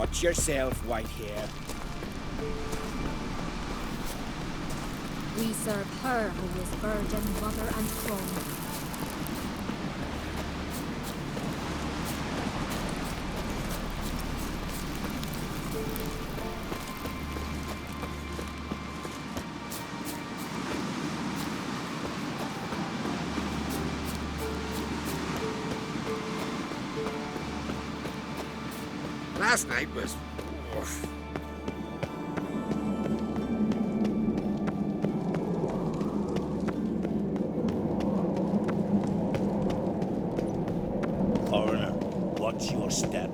Watch yourself, white hair. We serve her who is virgin, mother, and throne. Last night was... oof. Coroner, watch your step.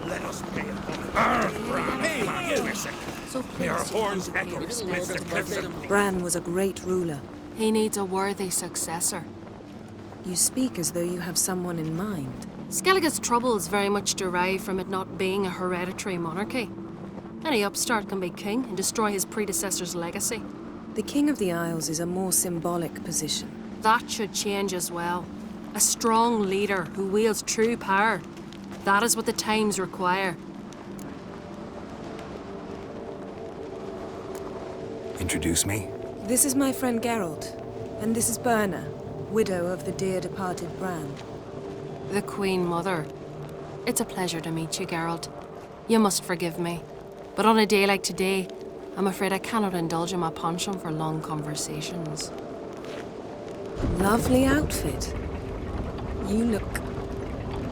Let us pay it. So May our pleased to horns come echo here. amidst the cliffs of... Bran was a great ruler. He needs a worthy successor. You speak as though you have someone in mind. Skellige's troubles very much derive from it not being a hereditary monarchy. Any upstart can be king and destroy his predecessor's legacy. The King of the Isles is a more symbolic position. That should change as well. A strong leader who wields true power. That is what the times require. Introduce me? This is my friend Geralt, and this is Berna, widow of the dear departed Bran. The Queen Mother. It's a pleasure to meet you, Geralt. You must forgive me. But on a day like today, I'm afraid I cannot indulge in my penchant for long conversations. Lovely outfit. You look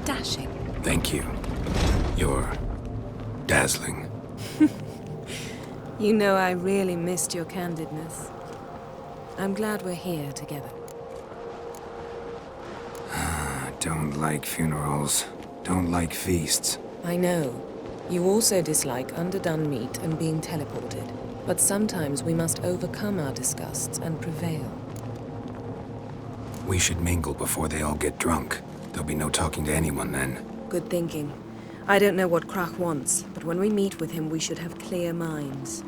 dashing. Thank you. You're dazzling. You know I really missed your candidness. I'm glad we're here together. Don't like funerals. Don't like feasts. I know. You also dislike underdone meat and being teleported. But sometimes we must overcome our disgusts and prevail. We should mingle before they all get drunk. There'll be no talking to anyone then. Good thinking. I don't know what Krach wants, but when we meet with him, we should have clear minds.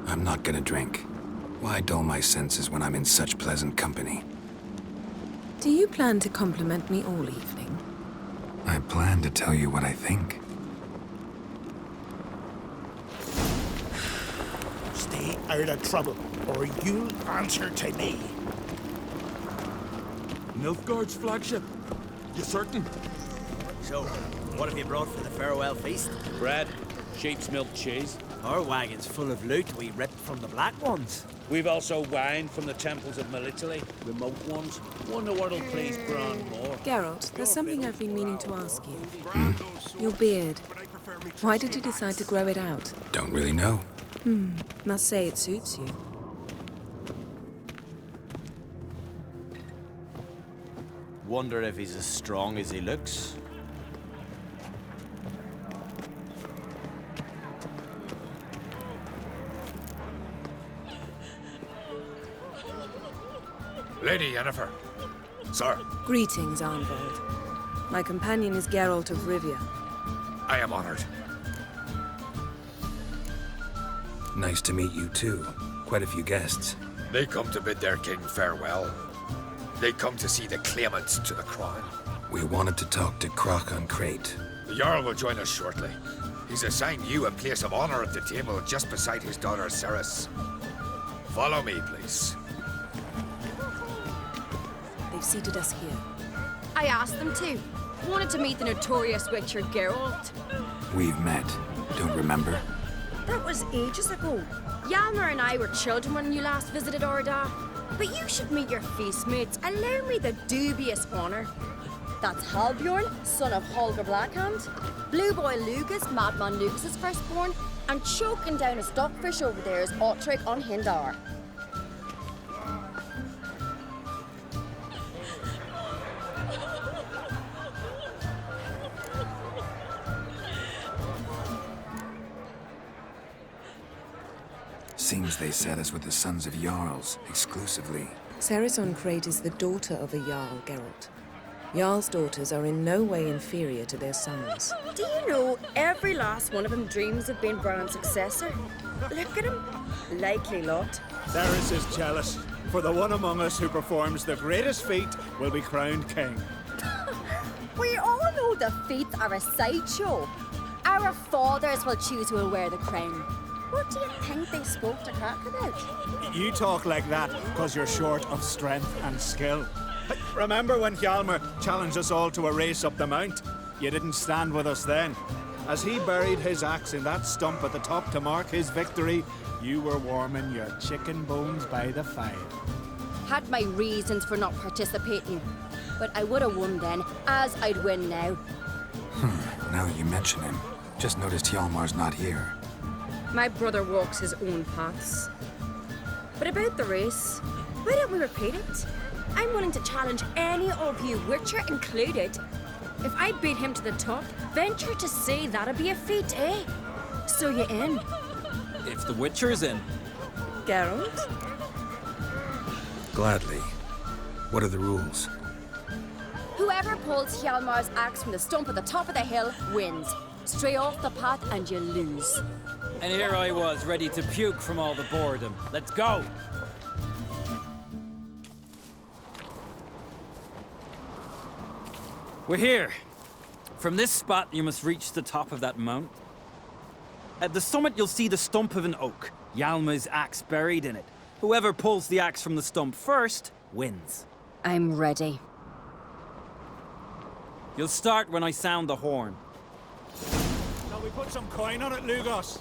I'm not gonna drink. Why dull my senses when I'm in such pleasant company? Do you plan to compliment me all evening? I plan to tell you what I think. Stay out of trouble, or you'll answer to me. Nilfgaard's flagship. You certain? So, what have you brought for the farewell feast? Bread, sheep's milk cheese. Our wagon's full of loot we ripped from the Black Ones. We've also wine from the temples of Melitele, remote ones. One the world will please Bran more. Geralt, there's something I've been meaning to ask you. Your beard. Why did you decide to grow it out? Don't really know. Must say it suits you. Wonder if he's as strong as he looks. Lady Yennefer. Sir, Greetings, Arnvold. My companion is Geralt of Rivia. I am honored. Nice to meet you too. Quite a few guests. They come to bid their king farewell. They come to see the claimants to the crown. We wanted to talk to Krach on Crate. The Jarl will join us shortly. He's assigned you a place of honor at the table just beside his daughter Ceres. Follow me, please. They've seated us here. I asked them to. Wanted to meet the notorious witcher Geralt. We've met. Don't remember? That was ages ago. Yalmer and I were children when you last visited Orda. But you should meet your feast mates. Allow me the dubious honor. That's Halbjorn, son of Holger Blackhand, Blue Boy Lucas, Madman Lucas's firstborn, and choking down a stockfish over there is Otric on Hindar. Seems they set us with the sons of Jarls, exclusively. Ceres on Crate is the daughter of a Jarl, Geralt. Jarl's daughters are in no way inferior to their sons. Do you know every last one of them dreams of being Bran's successor? Look at him. Likely lot. Ceres is jealous, for the one among us who performs the greatest feat will be crowned king. We all know the feats are a sideshow. Our fathers will choose who will wear the crown. What do you think they spoke to Crack about? You talk like that because you're short of strength and skill. Remember when Hjalmar challenged us all to a race up the mount? You didn't stand with us then. As he buried his axe in that stump at the top to mark his victory, you were warming your chicken bones by the fire. Had my reasons for not participating. But I would have won then, as I'd win now. Now that you mention him, just noticed Hjalmar's not here. My brother walks his own paths. But about the race, why don't we repeat it? I'm willing to challenge any of you, Witcher included. If I beat him to the top, venture to say that'd be a feat, eh? So you in? If the Witcher's in. Geralt? Gladly. What are the rules? Whoever pulls Hjalmar's axe from the stump at the top of the hill wins. Stray off the path and you lose. And here I was, ready to puke from all the boredom. Let's go! We're here. From this spot, you must reach the top of that mount. At the summit, you'll see the stump of an oak. Hjalmar's axe buried in it. Whoever pulls the axe from the stump first, wins. I'm ready. You'll start when I sound the horn. Shall we put some coin on it, Lugos?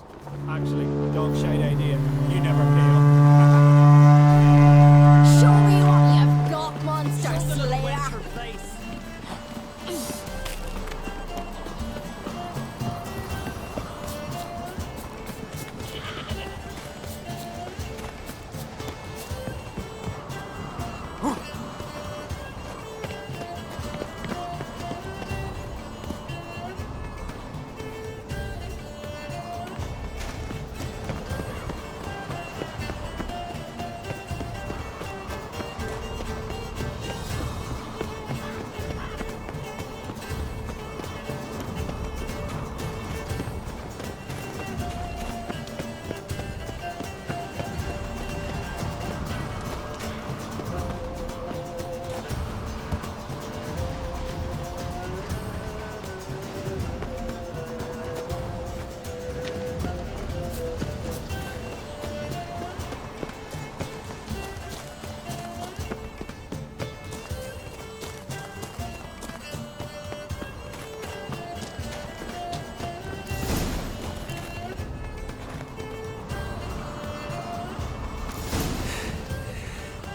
Actually, dog shite idea. You never pay up. Show me what you've got, monster slayer!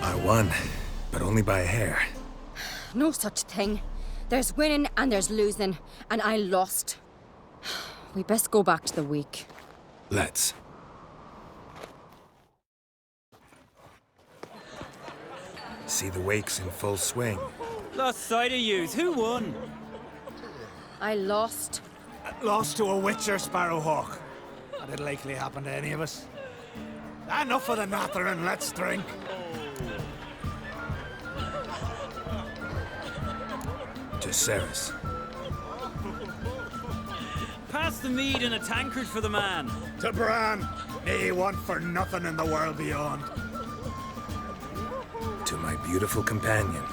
I won, but only by a hair. No such thing. There's winning and there's losing, and I lost. We best go back to the week. Let's. See the wakes in full swing. Lost sight of yous. Who won? I lost. Lost to a Witcher, Sparrowhawk. That'd likely happen to any of us. Enough of the natter and let's drink. To Ceres. Pass the mead in a tankard for the man. To Bran, may he want for nothing in the world beyond. To my beautiful companion.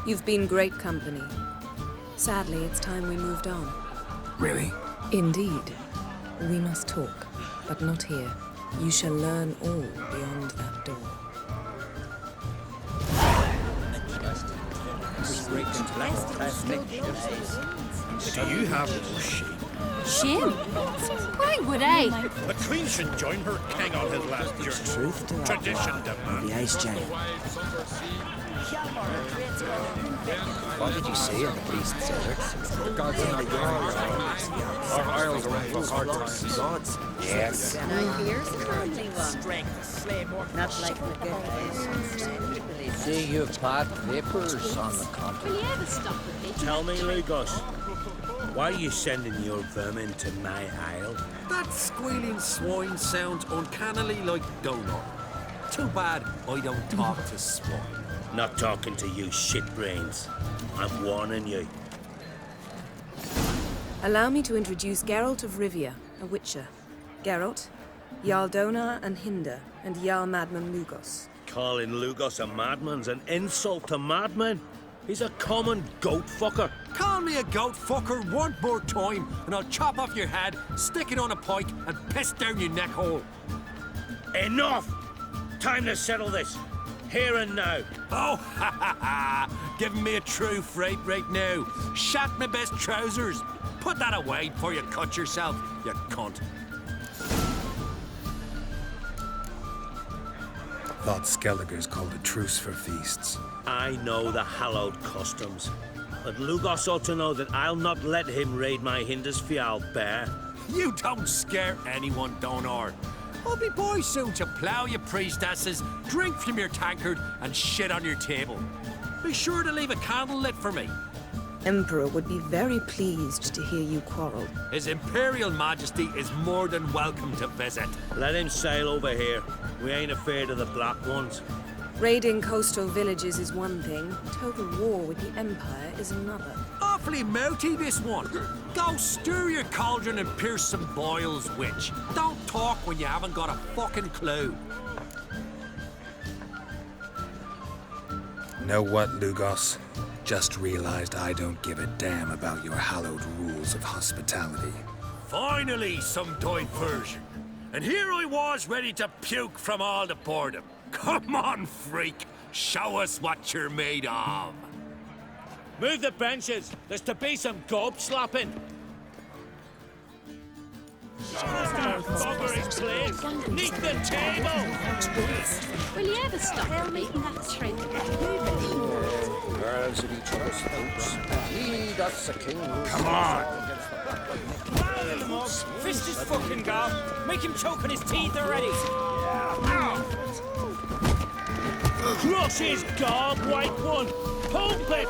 You've been great company. Sadly, it's time we moved on. Really? Indeed. We must talk, but not here. You shall learn all beyond that door. Do you have Shame? Why would I? the Queen should join her king on his last journey. Truth to Tradition demands. the ice giant. What did you say in the priest said? The gods are not going. Our isles are in for hard times. Gods? Yes. Now here's the currently one. Not like the good See you pot vapors on the continent. Tell me, Lugos, why are you sending your vermin to my isle? That squealing swine sounds uncannily like Donor. Too bad I don't talk to swine. Not talking to you, shitbrains. I'm warning you. Allow me to introduce Geralt of Rivia, a witcher. Geralt, Jarl Donar and Hinder, and Jarl Madman Lugos. Calling Lugos a madman's an insult to madmen. He's a common goat fucker. Call me a goat fucker one more time, and I'll chop off your head, stick it on a pike, and piss down your neck hole. Enough! Time to settle this. Here and now. Oh, ha ha ha! Giving me a true fright right now. Shat my best trousers. Put that away before you cut yourself, you cunt. Thought Skelliger's called a truce for feasts. I know the hallowed customs. But Lugos ought to know that I'll not let him raid my Hindisfial bear. You don't scare anyone, Donar. I'll be boys soon to plough your priestesses, drink from your tankard, and shit on your table. Be sure to leave a candle lit for me. Emperor would be very pleased to hear you quarrel. His Imperial Majesty is more than welcome to visit. Let him sail over here. We ain't afraid of the Black Ones. Raiding coastal villages is one thing. Total war with the Empire is another. Awfully mouty, this one. Go stir your cauldron and pierce some boils, witch. Don't talk when you haven't got a fucking clue. Know what, Lugos? Just realized I don't give a damn about your hallowed rules of hospitality. Finally, some diversion. And here I was ready to puke from all the boredom. Come on, freak. Show us what you're made of. Move the benches. There's to be some gob slapping. Buggery's place. Neath the table. Will you ever stop making that trick? Girls of each other's throats. He that's the king. Come on! Fist his fucking gob. Make him choke on his teeth already. Crush his gob, white one. Pump it.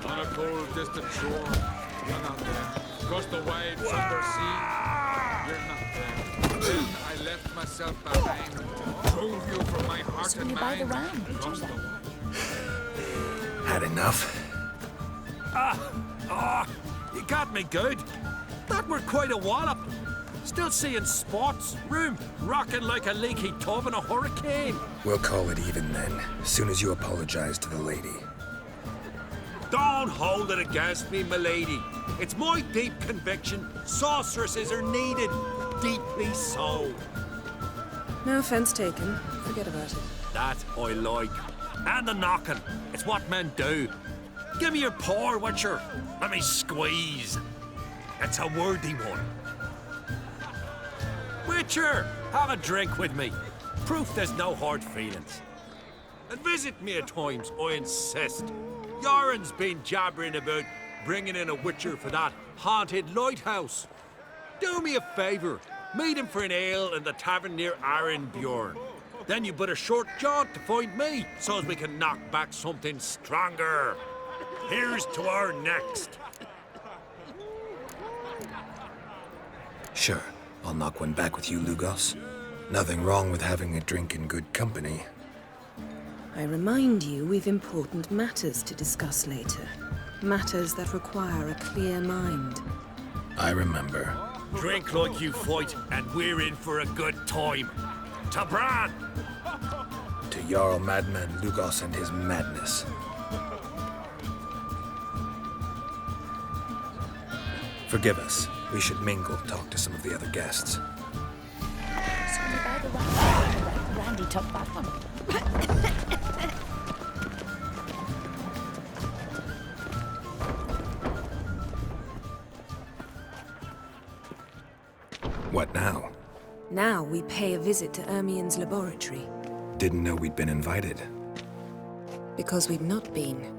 On a cold, distant shore, you're not there. Across the wide thunder sea, you're not there. Then I left myself behind, drove you from my heart and mind. Across the Had enough? You got me good. That were quite a wallop. Still seeing spots, room rocking like a leaky tub in a hurricane. We'll call it even then, as soon as you apologize to the lady. Don't hold it against me, milady. It's my deep conviction sorceresses are needed. Deeply so. No offense taken. Forget about it. That I like. And the knocking. It's what men do. Give me your paw, Witcher. Let me squeeze. It's a worthy one. Witcher, have a drink with me. Proof there's no hard feelings. And visit me at times, I insist. Yoren's been jabbering about bringing in a Witcher for that haunted lighthouse. Do me a favour. Meet him for an ale in the tavern near Arenbjorn. Then you but a short jaunt to find me, so as we can knock back something stronger. Here's to our next. Sure, I'll knock one back with you, Lugos. Nothing wrong with having a drink in good company. I remind you we've important matters to discuss later. Matters that require a clear mind. I remember. Drink like you fight, and we're in for a good time. To Bran! To Jarl Madman Lugos and his madness. Forgive us. We should mingle, talk to some of the other guests. Randy took that one. What now? Now we pay a visit to Ermien's laboratory. Didn't know we'd been invited. Because we've not been.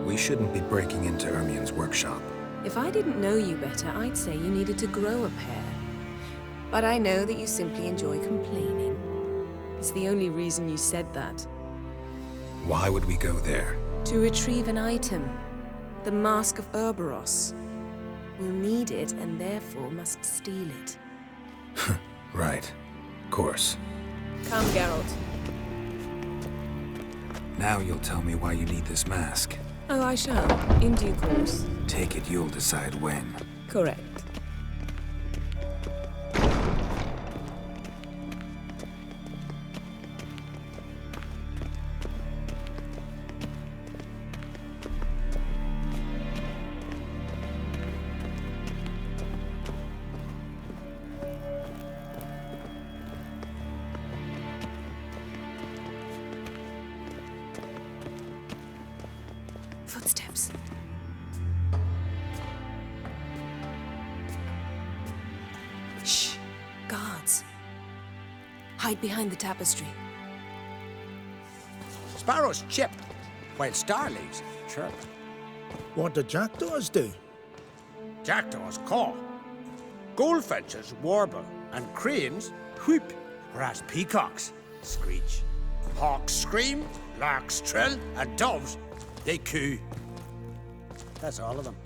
We shouldn't be breaking into Ermien's workshop. If I didn't know you better, I'd say you needed to grow a pair. But I know that you simply enjoy complaining. It's the only reason you said that. Why would we go there? To retrieve an item. The Mask of Urboros. We'll need it and therefore must steal it. Right. Of course. Come, Geralt. Now you'll tell me why you need this mask. Oh, I shall. In due course. Take it you'll decide when. Correct. Footsteps. Shh. Guards. Hide behind the tapestry. Sparrows chip, while starlings chirp. What do jackdaws do? Jackdaws caw. Goldfinches warble, and cranes whoop, whereas peacocks screech. Hawks scream, larks trill, and doves, they coo. That's all of them.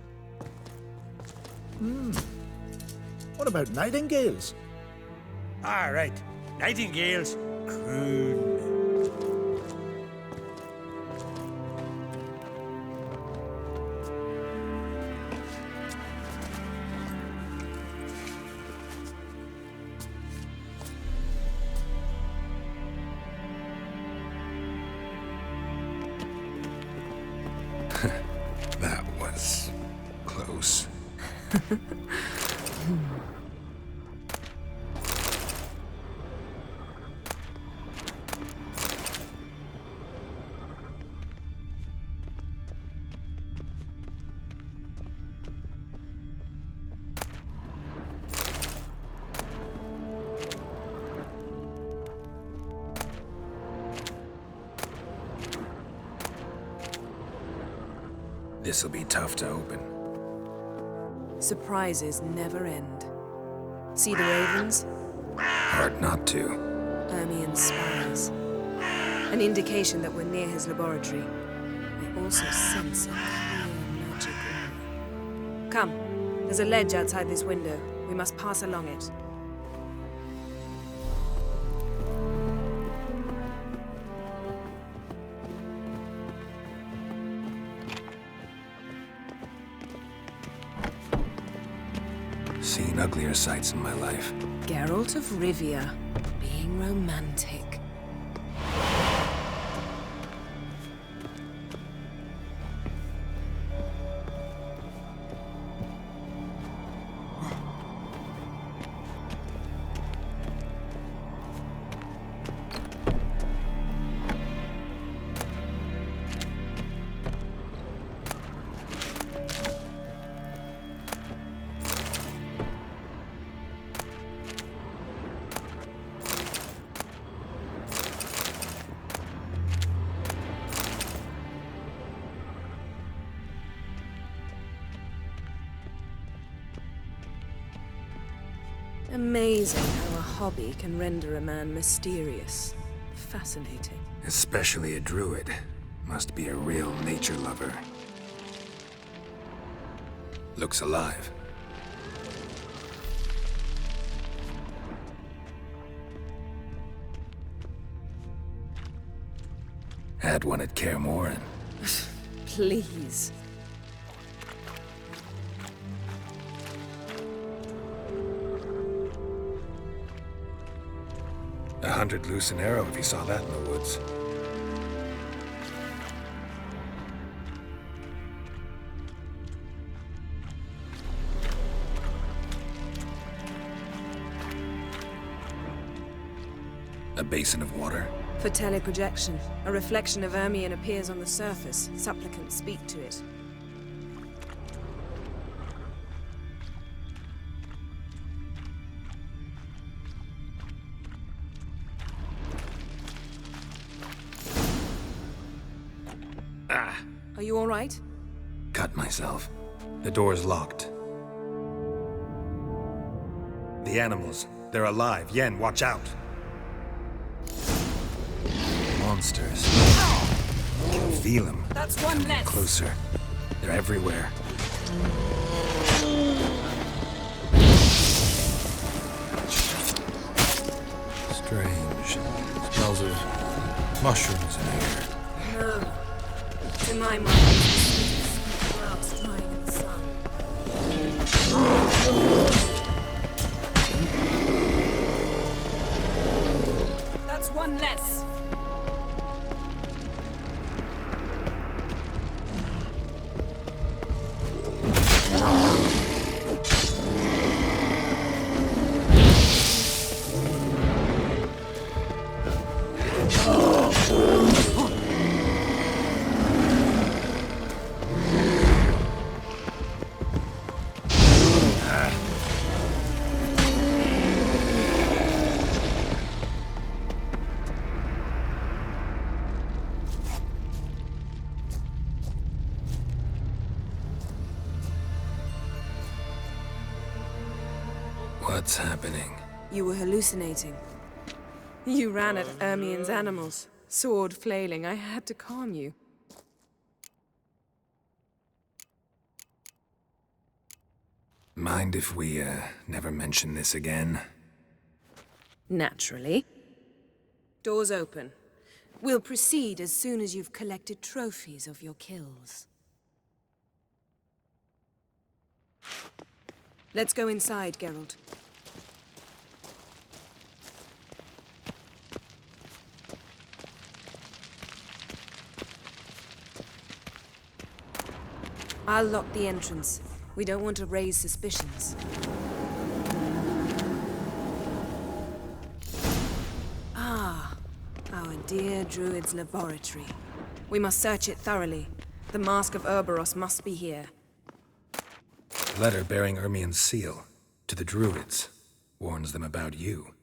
What about nightingales? All right, nightingales croon. That was close. This'll be tough to open. Surprises never end. See the ravens? Hard not to. Ermion spies. An indication that we're near his laboratory. I also sense a clear magic aura. Come, there's a ledge outside this window. We must pass along it. Seen uglier sights in my life. Geralt of Rivia, being romantic. Amazing how a hobby can render a man mysterious. Fascinating. Especially a druid. Must be a real nature lover. Looks alive. Had one at Kaer Morhen. Please. $100 loose an arrow if you saw that in the woods. A basin of water. For teleprojection, a reflection of Ermion appears on the surface. Supplicants speak to it. Are you all right? Cut myself. The door's locked. The animals. They're alive. Yen, watch out. Monsters. I can feel them. That's one Coming less. closer. They're everywhere. Strange. Smells of mushrooms in here. No. To my mind, it's grass drying in the sun. That's one less. What's happening? You were hallucinating. You ran at Ermien's animals, sword flailing. I had to calm you. Mind if we, never mention this again? Naturally. Doors open. We'll proceed as soon as you've collected trophies of your kills. Let's go inside, Geralt. I'll lock the entrance. We don't want to raise suspicions. Ah, our dear Druid's laboratory. We must search it thoroughly. The Mask of Urboros must be here. Letter bearing Ermien's seal to the Druids warns them about you.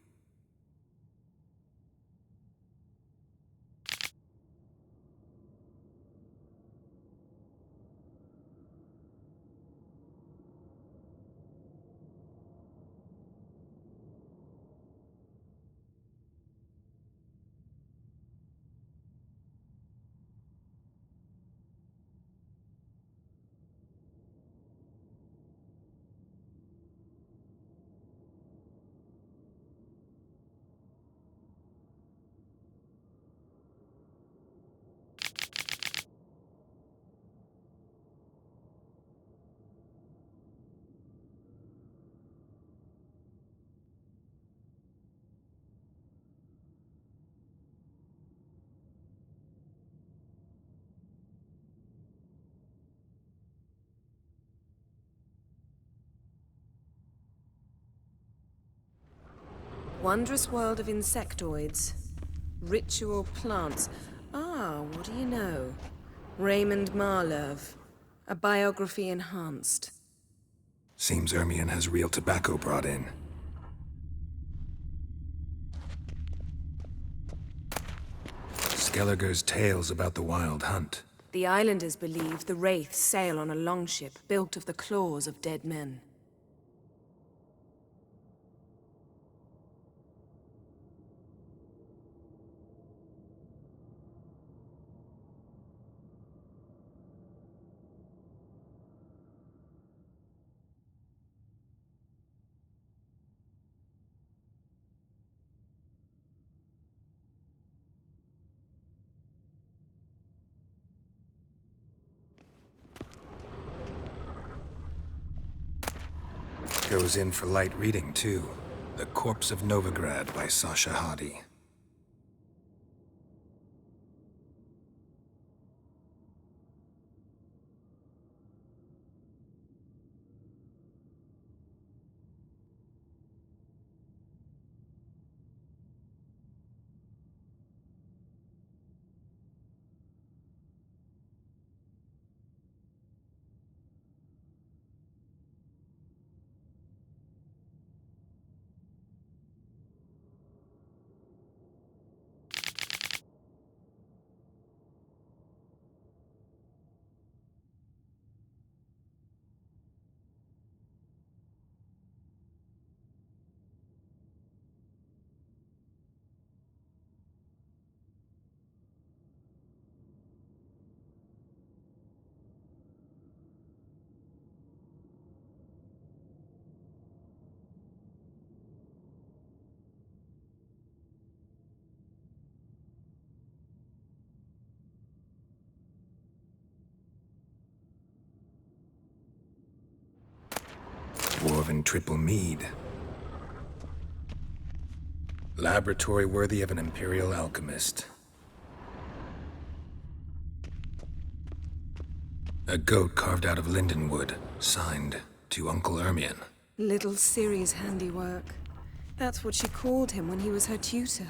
Wondrous world of insectoids. Ritual plants. Ah, what do you know? Raymond Marlove. A biography enhanced. Seems Ermien has real tobacco brought in. Skelliger's tales about the Wild Hunt. The islanders believe the wraiths sail on a longship built of the claws of dead men. Goes in for light reading, too. The Corpse of Novigrad by Sasha Hadi. dwarven triple mead. Laboratory worthy of an imperial alchemist. A goat carved out of lindenwood, signed to Uncle Ermion. Little Ciri's handiwork. That's what she called him when he was her tutor.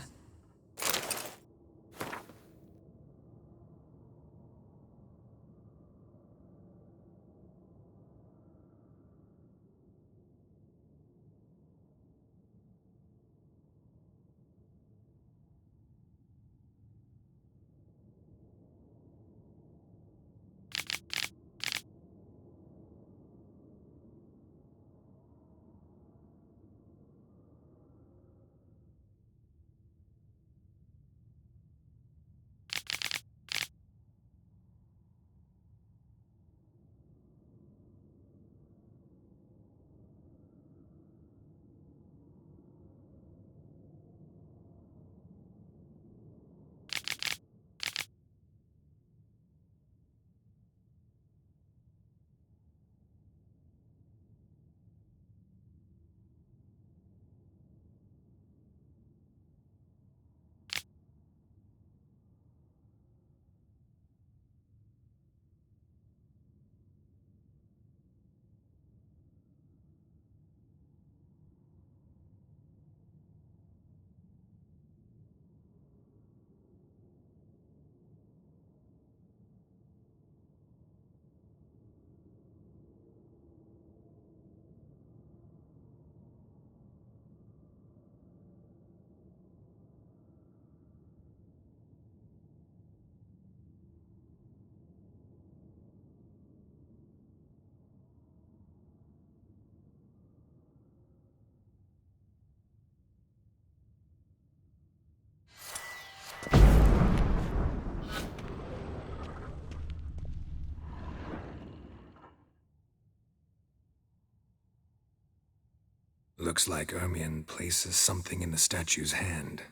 Looks like Ermion places something in the statue's hand.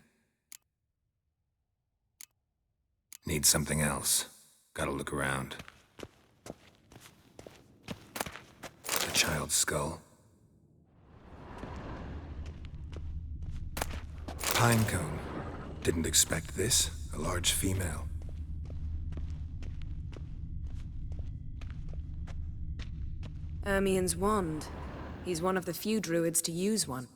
Need something else. Gotta look around. A child's skull. Pine cone. Didn't expect this. A large female. Ermion's wand. He's one of the few druids to use one.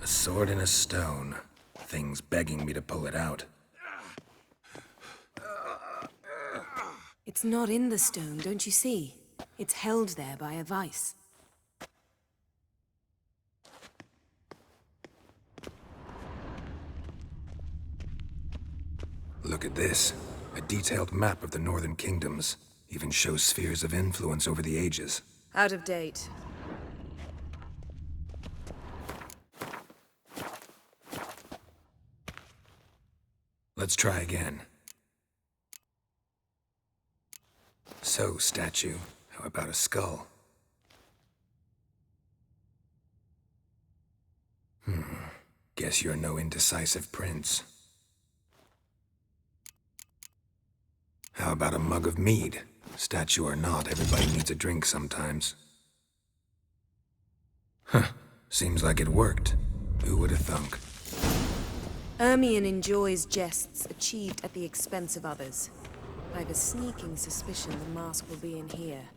A sword in a stone. Thing's begging me to pull it out. It's not in the stone, don't you see? It's held there by a vice. Look at this. A detailed map of the northern kingdoms. Even shows spheres of influence over the ages. Out of date. Let's try again. So, statue, how about a skull? Guess you're no indecisive prince. How about a mug of mead? Statue or not, everybody needs a drink sometimes. Seems like it worked. Who would have thunk? Ermion enjoys jests achieved at the expense of others. I've a sneaking suspicion the mask will be in here.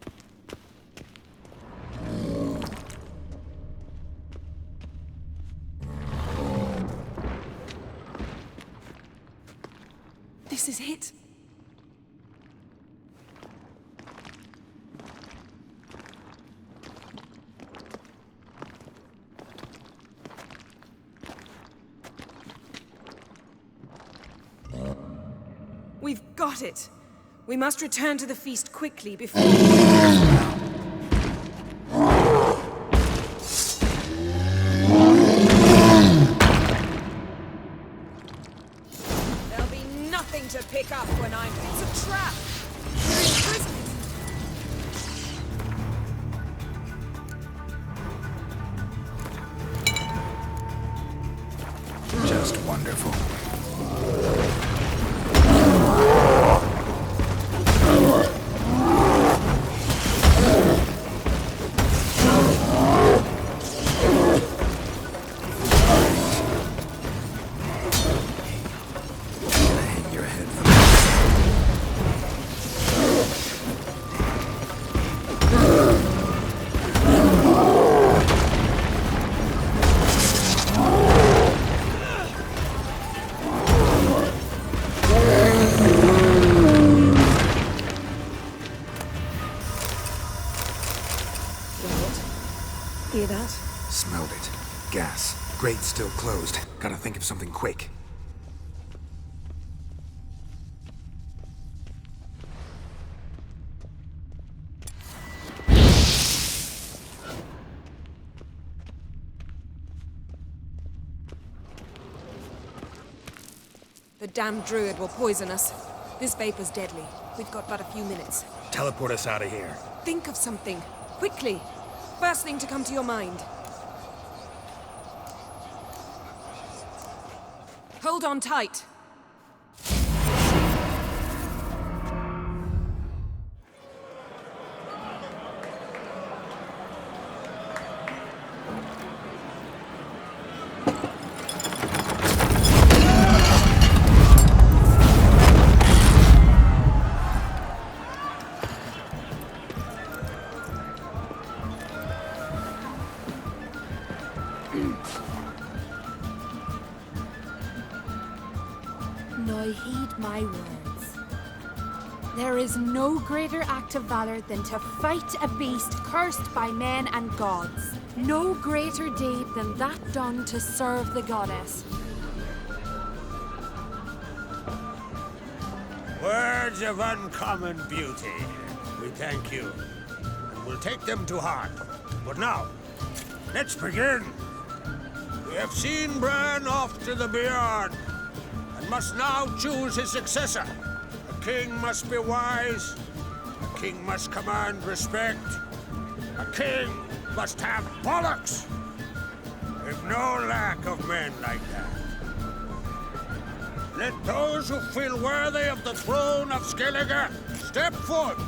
This is it. We've got it! We must return to the feast quickly before... There'll be nothing to pick up when I'm... It's a trap! We're in prison! Just wonderful. gas. Grate's still closed. Gotta think of something quick. The damned druid will poison us. This vapor's deadly. We've got but a few minutes. Teleport us out of here. Think of something. Quickly. First thing to come to your mind. Hold on tight. Now heed my words. There is no greater act of valor than to fight a beast cursed by men and gods. No greater deed than that done to serve the goddess. Words of uncommon beauty. We thank you, and we'll take them to heart. But now, let's begin. We have seen Bran off to the beyond, and must now choose his successor. A king must be wise. A king must command respect. A king must have bollocks. We've no lack of men like that. Let those who feel worthy of the throne of Skellige step forth.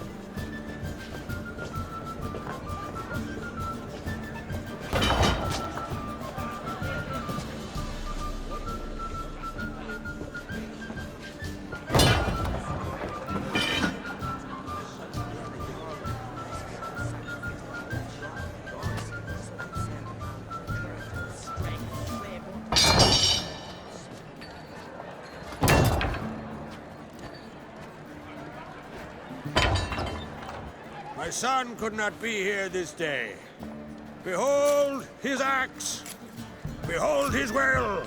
My son could not be here this day. Behold his axe. Behold his will.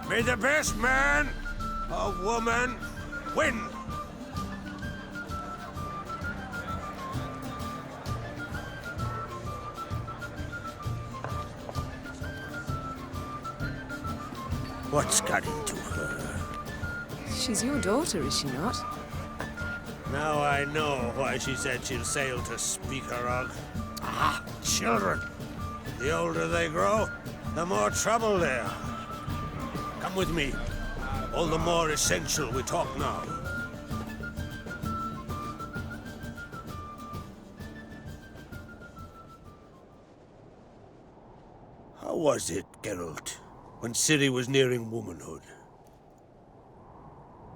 May the best man or woman win. What's got into her? She's your daughter, is she not? Now I know why she said she'll sail to Speakerog. Ah, children. The older they grow, the more trouble they are. Come with me. All the more essential we talk now. How was it, Geralt, when Ciri was nearing womanhood?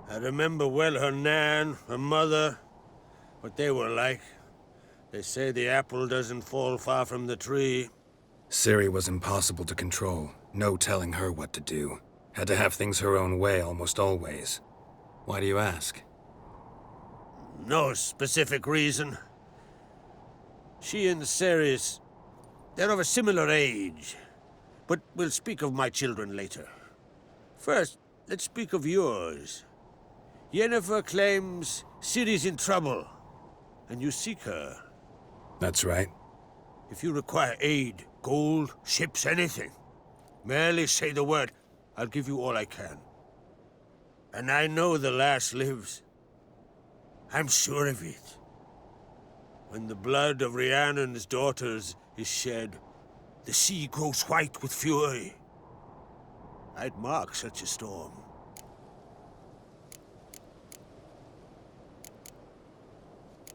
I remember well her nan, her mother, what they were like. They say the apple doesn't fall far from the tree. Ciri was impossible to control. No telling her what to do. Had to have things her own way almost always. Why do you ask? No specific reason. She and Ceres, they're of a similar age. But we'll speak of my children later. First, let's speak of yours. Yennefer claims Ciri's in trouble, and you seek her. That's right. If you require aid, gold, ships, anything, merely say the word. I'll give you all I can. And I know the lass lives. I'm sure of it. When the blood of Rhiannon's daughters is shed, the sea grows white with fury. I'd mark such a storm.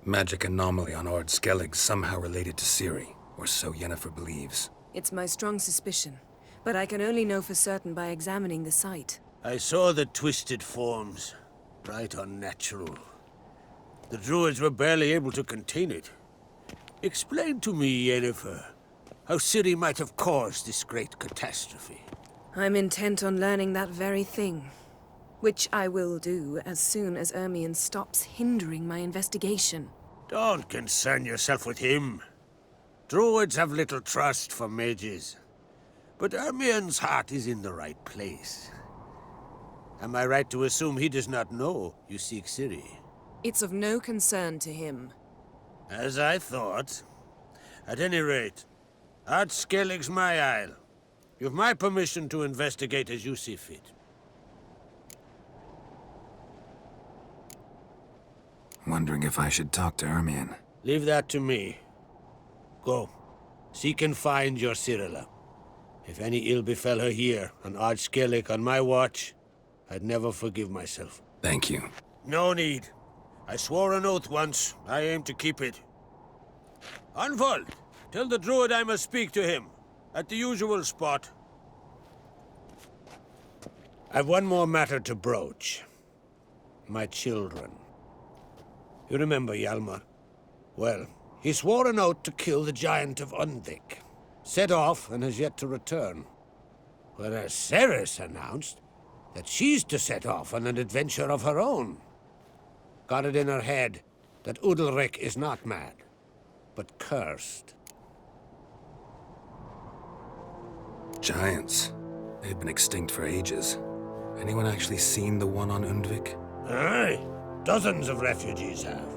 Magic anomaly on Ord Skellig somehow related to Ciri, or so Yennefer believes. It's my strong suspicion, but I can only know for certain by examining the site. I saw the twisted forms, right unnatural. The druids were barely able to contain it. Explain to me, Yennefer, how Ciri might have caused this great catastrophe. I'm intent on learning that very thing. Which I will do as soon as Ermion stops hindering my investigation. Don't concern yourself with him. Druids have little trust for mages. But Ermion's heart is in the right place. Am I right to assume he does not know you seek Ciri? It's of no concern to him. As I thought. At any rate, Ard Skellig's my isle. You've my permission to investigate as you see fit. Wondering if I should talk to Ermion. Leave that to me. Go. Seek and find your Cirilla. If any ill befell her here, on Ard Skellig on my watch, I'd never forgive myself. Thank you. No need. I swore an oath once. I aim to keep it. Unfold! Tell the druid I must speak to him. At the usual spot. I've one more matter to broach. My children. You remember Hjalmar? Well, he swore an oath to kill the Giant of Undvik. Set off and has yet to return. Whereas Ceres announced that she's to set off on an adventure of her own. Got it in her head that Udalric is not mad, but cursed. Giants. They've been extinct for ages. Anyone actually seen the one on Undvik? Aye. Dozens of refugees have.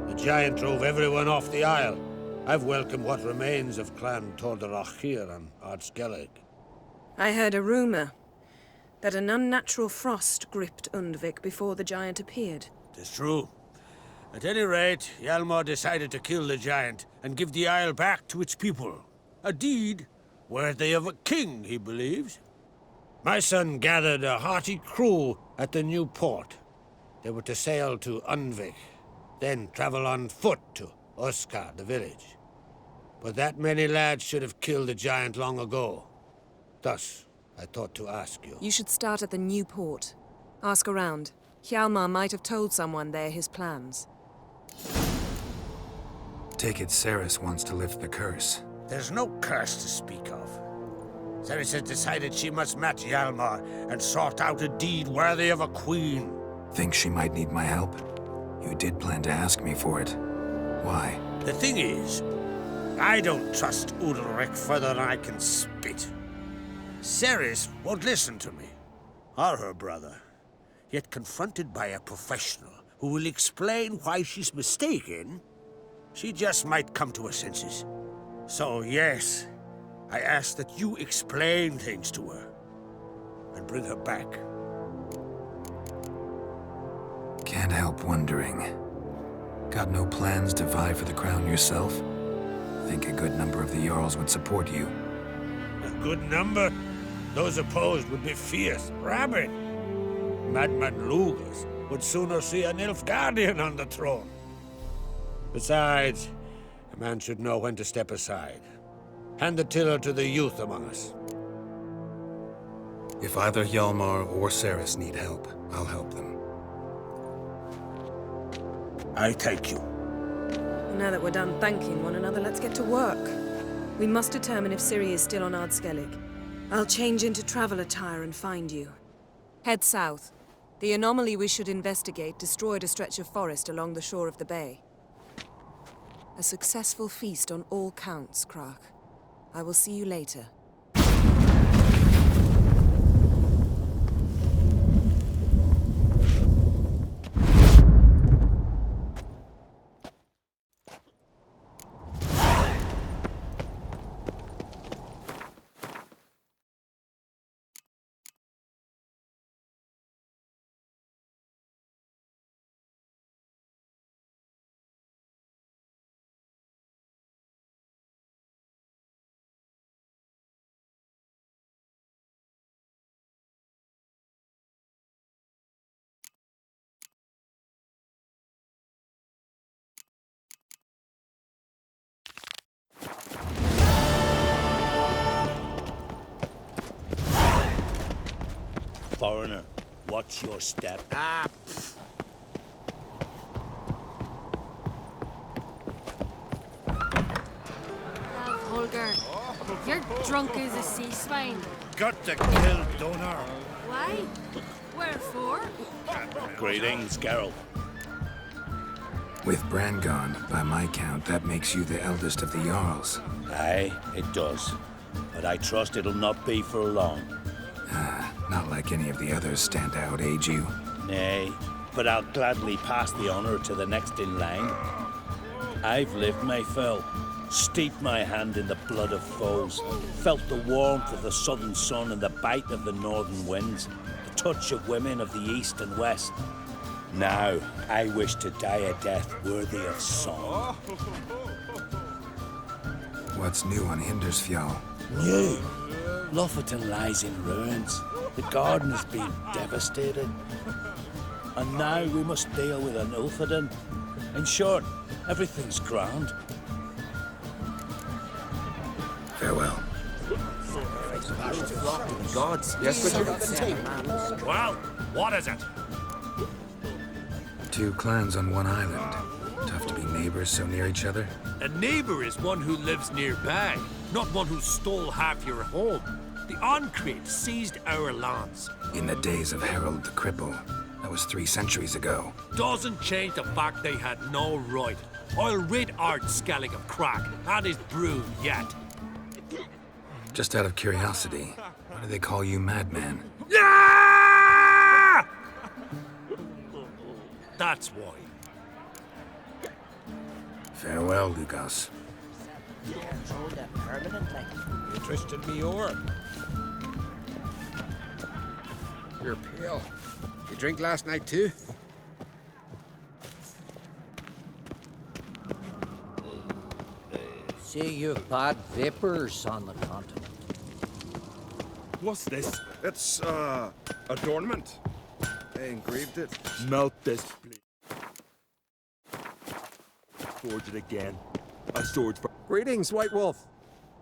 The giant drove everyone off the isle. I've welcomed what remains of Clan Tordarach here on Ard Skellig. I heard a rumor that an unnatural frost gripped Undvik before the giant appeared. It's true. At any rate, Hjalmar decided to kill the giant and give the isle back to its people. A deed worthy of a king, he believes. My son gathered a hearty crew at the new port. They were to sail to Undvik, then travel on foot to Oskar, the village. But that many lads should have killed the giant long ago. Thus, I thought to ask you. You should start at the new port. Ask around. Hjalmar might have told someone there his plans. Take it Ceres wants to lift the curse. There's no curse to speak of. Ceres has decided she must match Hjalmar and sort out a deed worthy of a queen. Think she might need my help? You did plan to ask me for it. Why? The thing is, I don't trust Udalric further than I can spit. Ceres won't listen to me, or her brother. Yet confronted by a professional who will explain why she's mistaken, she just might come to her senses. So yes, I ask that you explain things to her and bring her back. Can't help wondering. Got no plans to vie for the crown yourself? Think a good number of the Jarls would support you. A good number? Those opposed would be fierce, rabid. Madman Lugas would sooner see an Nilfgaardian on the throne. Besides, a man should know when to step aside. Hand the tiller to the youth among us. If either Hjalmar or Ceres need help, I'll help them. I thank you. Now that we're done thanking one another, let's get to work. We must determine if Ciri is still on Ard Skellig. I'll change into travel attire and find you. Head south. The anomaly we should investigate destroyed a stretch of forest along the shore of the bay. A successful feast on all counts, Krach. I will see you later. Foreigner, watch your step. ogre. You're drunk as a sea swine. Got to kill Donar. Why? Wherefore? Greetings, Geralt. With Bran gone, by my count, that makes you the eldest of the Jarls. Aye, it does. But I trust it'll not be for long. Not like any of the others stand out, age you? Nay, but I'll gladly pass the honor to the next in line. I've lived my fill, steeped my hand in the blood of foes, felt the warmth of the southern sun and the bite of the northern winds, the touch of women of the east and west. Now, I wish to die a death worthy of song. What's new on Hindersfjall? New? Lofferton lies in ruins. The garden has been devastated. And now we must deal with an Ulfheden. In short, everything's grand. Farewell. Gods. Yes, Well, what is it? Two clans on one island. Tough to be neighbors so near each other. A neighbor is one who lives nearby, not one who stole half your home. The Oncrate seized our lands. In the days of Harold the Cripple. That was 3 centuries ago. Doesn't change the fact they had no right. I'll rid Art Skellig of crack and his brood yet. Just out of curiosity, why do they call you Madman? Yeah! That's why. Farewell, Lukas. Tristan Mior. You're pale. You drink last night too? Say you've bad vapors on the continent. What's this? It's, adornment. I engraved it. Melt this, please. Forge it again. A sword for... Greetings, White Wolf.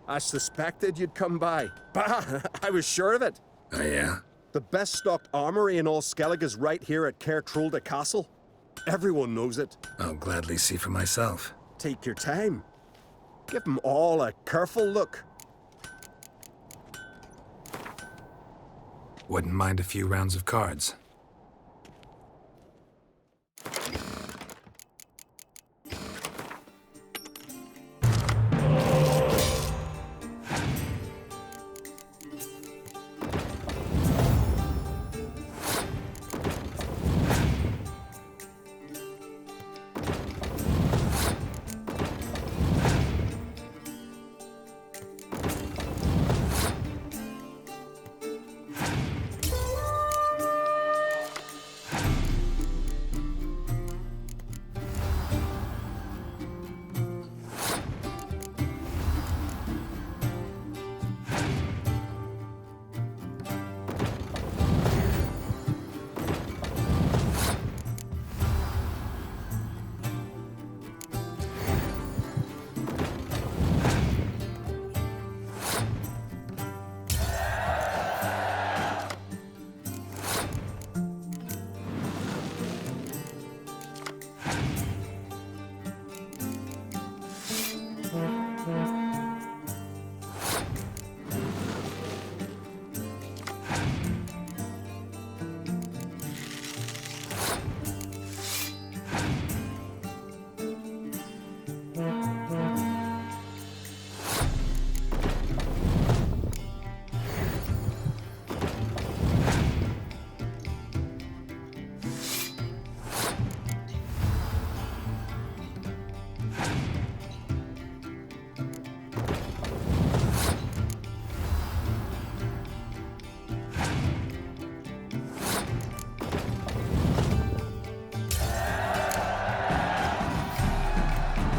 I suspected you'd come by. Bah! I was sure of it. Oh, yeah? The best stocked armory in all Skellig is right here at Caer Trolde Castle. Everyone knows it. I'll gladly see for myself. Take your time. Give them all a careful look. Wouldn't mind a few rounds of cards.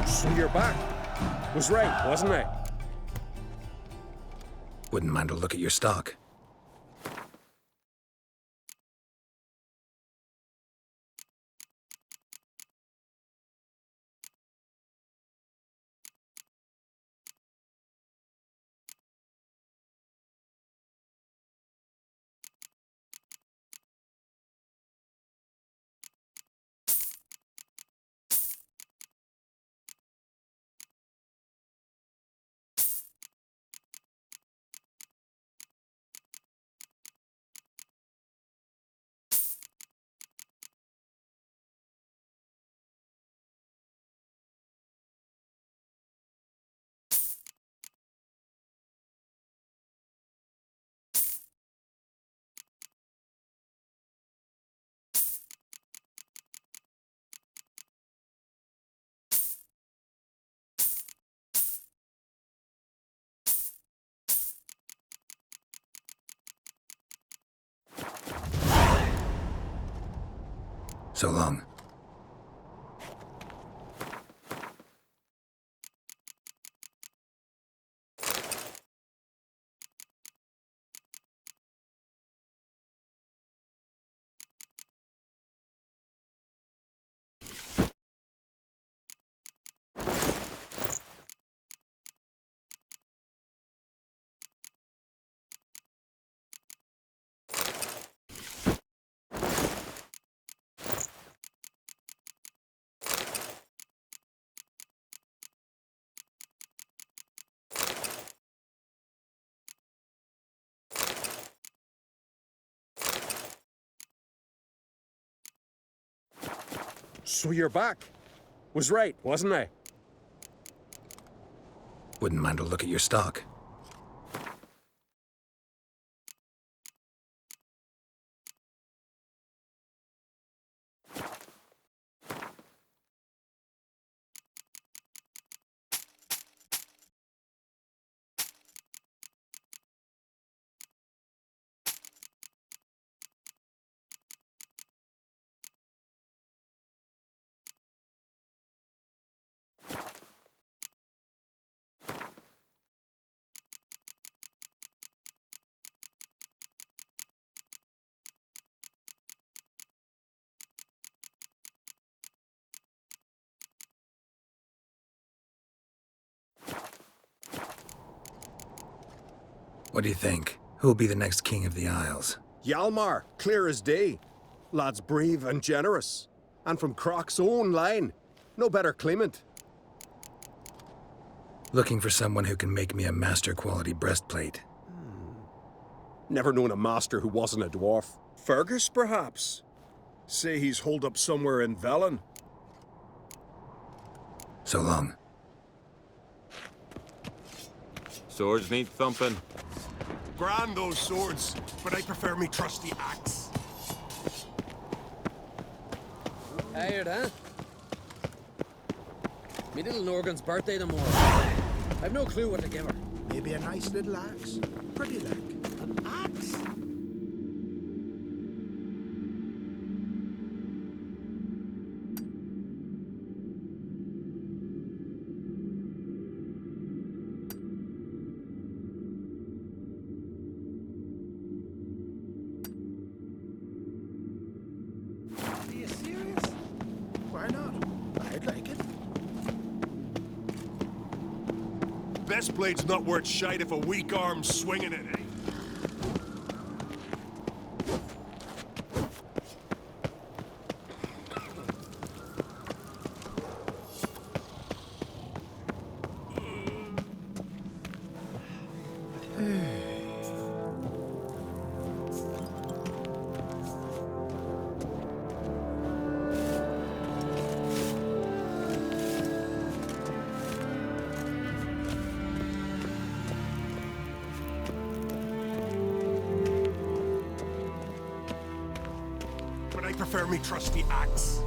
So you're back. Was right, wasn't I? Wouldn't mind a look at your stock. So long. So you're back. Was right, wasn't I? Wouldn't mind a look at your stock. What do you think? Who'll be the next king of the Isles? Hjalmar, clear as day. Lad's brave and generous. And from Croc's own line. No better claimant. Looking for someone who can make me a master-quality breastplate. Never known a master who wasn't a dwarf. Fergus, perhaps? Say he's holed up somewhere in Velen. So long. Swords need thumping. Grand those swords, but I prefer me trusty axe. Hired, huh? Me little Norgan's birthday tomorrow. I've no clue what to give her. Maybe a nice little axe. Pretty like. An axe? Are you serious? Why not? I'd like it. Best blade's not worth shite if a weak arm's swinging it, eh? But I prefer me trusty axe.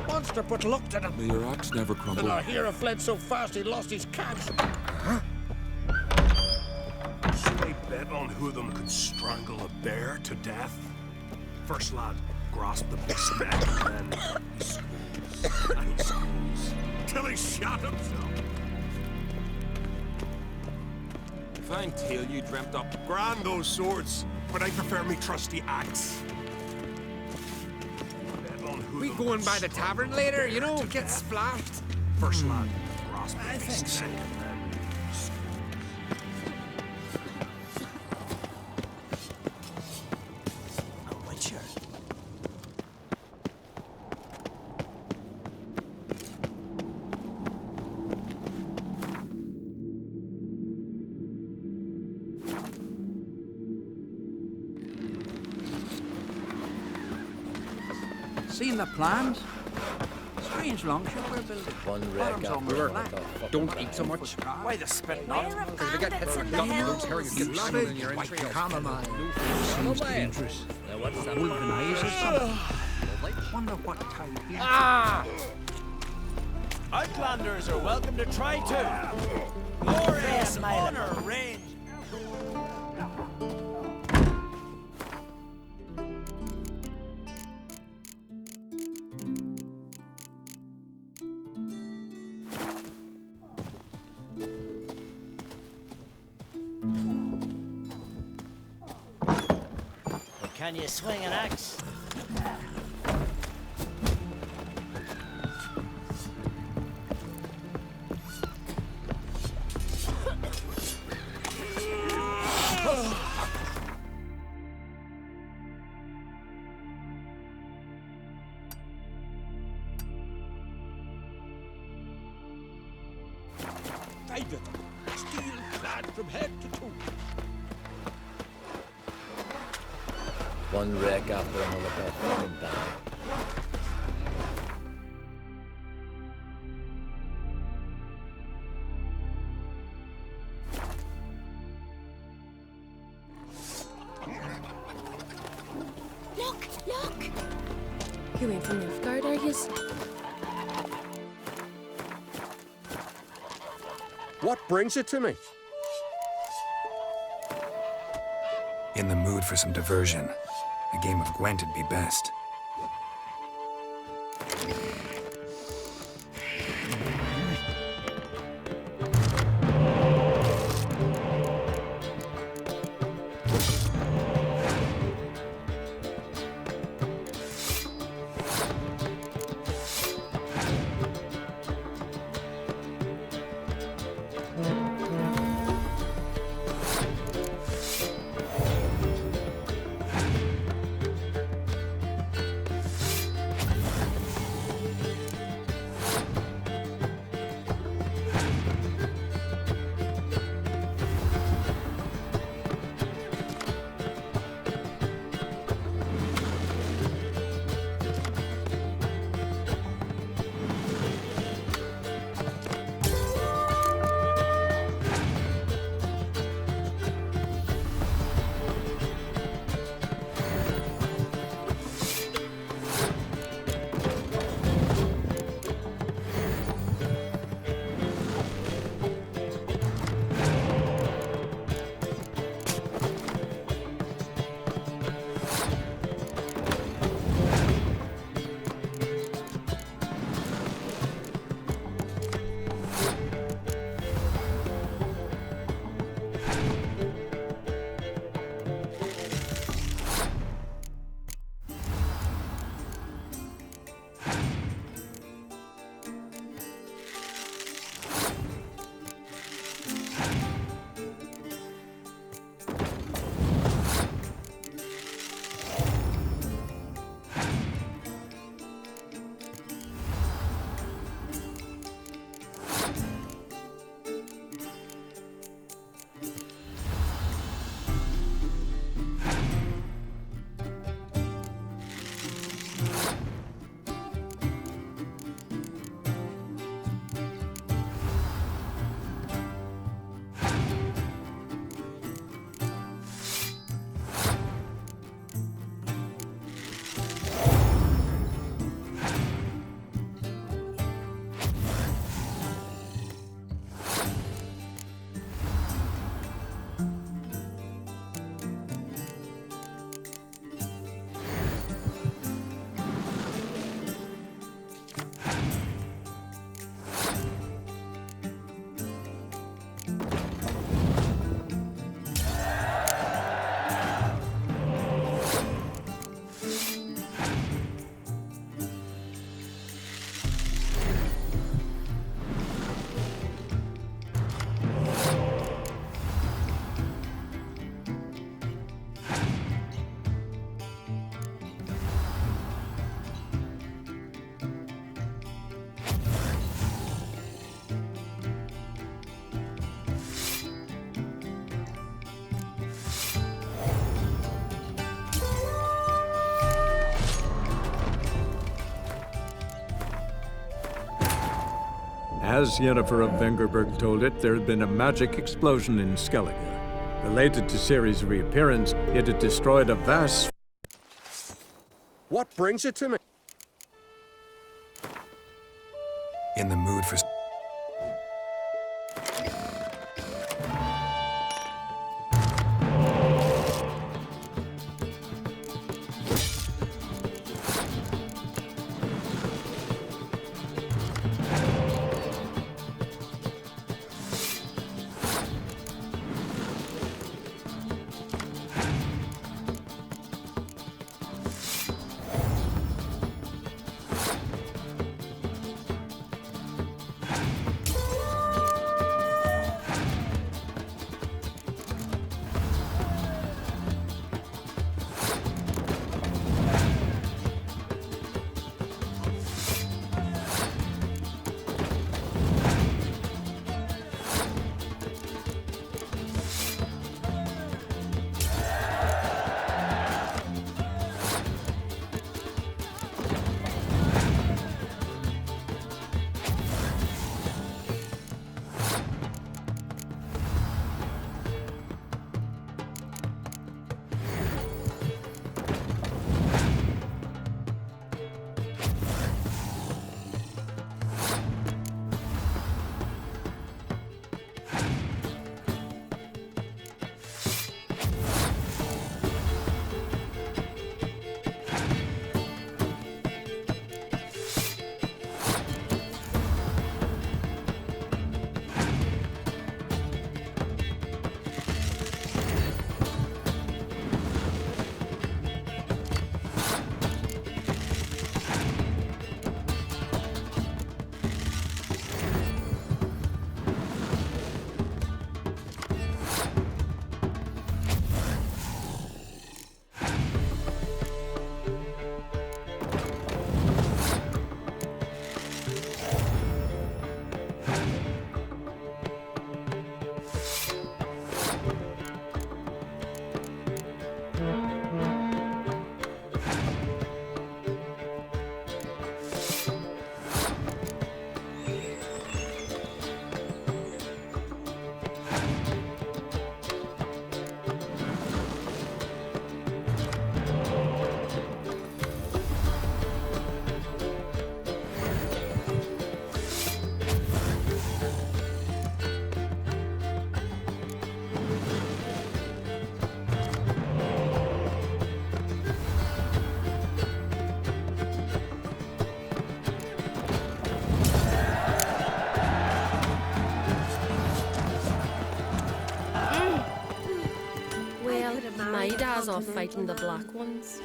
Monster put luck to them. May your axe never crumble. And our hero fled so fast he lost his catch. So they bet on who of them could strangle a bear to death? First lad grasped the big speck, and then he squeezed, and he squeezed, till he shot himself. Fine tale you dreamt up. Grand those swords, but I prefer me trusty axe. We going by the tavern later, you know, get splashed. First lad grasped the I big think so. speck, and then he squeezed. A witcher. Seen the plans? Strange longship we're building. One wreck Bottom's after almost another. black. Don't eat so much. Why the spit not? Because we got hit from the hills. Lovely chamomile. Seems dangerous. Wolven eyes or something. Wonder what type he... Ah! Outlanders are welcome to try too. Glory and honor reign. Can you swing an axe? David, steel clad from head to toe. One wreck after another performing down. Look, look! You ain't from Nilfgaard, are you? What brings it to me? In the mood for some diversion. A game of Gwent'd be best. As Yennefer of Vengerberg told it, there had been a magic explosion in Skellige. Related to Ciri's reappearance, it had destroyed a vast... What brings it to me? In the mood for... My dad's off fighting the black ones.